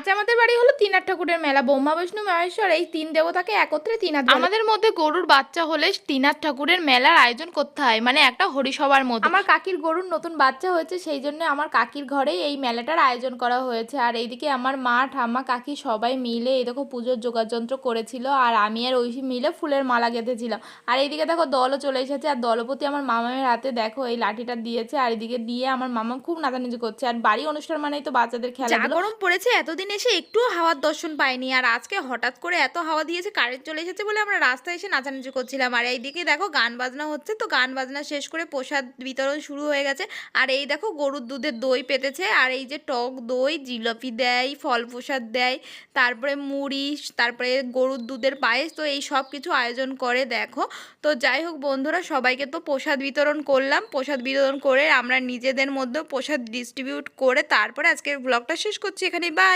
আজ আমাদের বাড়ি হলো তিনহাট ঠাকুরের মেলা। ব্রহ্মা বিষ্ণু মহেশ্বর এই তিন দেবতাকে একত্রে তিনহাট বলে। আমাদের মধ্যে গরুর বাচ্চা হলে তিনহাট ঠাকুরের মেলার আয়োজন করতে হয়, মানে একটা হরিসভার মতো। আমার কাকির গরুর নতুন বাচ্চা হয়েছে, সেই জন্য আমার কাকির ঘরেই এই মেলাটার আয়োজন করা হয়েছে। আর এইদিকে আমার মা ঠাম্মা কাকি সবাই মিলে এই দেখো পুজোর যোগাযন্ত্র করেছিল, আর আমি আর ঐশী মিলে ফুলের মালা গেঁথেছিলাম। আর এইদিকে দেখো দলও চলে এসেছে, আর দলপতি আমার মামামের হাতে দেখো এই লাঠিটা দিয়েছে, আর এদিকে দিয়ে আমার মামা খুব নাচানাচি করছে। আর বাড়ি অনুষ্ঠান মানেই তো বাচ্চাদের খেলা। গরম পড়েছে, এতদিন এসে একটুও হাওয়ার দর্শন পাইনি, আর আজকে হঠাৎ করে এত হাওয়া দিয়েছে, কারেন্ট চলে এসেছে বলে আমরা রাস্তায় এসে নাচানাচি করছিলাম। আর এইদিকে দেখো গান বাজনা হচ্ছে, তো গান বাজনা শেষ করে প্রসাদ বিতরণ শুরু হয়ে গেছে। আর এই দেখো গরুর দুধের দই পেতেছে, আর এই যে টক দই, জিলাপি দেয়, ফল প্রসাদ দেয়, তারপরে মুড়ি, তারপরে গরুর দুধের পায়েস, তো এই সব কিছু আয়োজন করে দেখো। তো যাই হোক বন্ধুরা, সবাইকে তো প্রসাদ বিতরণ করলাম, প্রসাদ বিতরণ করে আমরা নিজেদের মধ্যেও প্রসাদ ডিস্ট্রিবিউট করে তারপরে আজকের ব্লগটা শেষ করছি এখানে। বাই।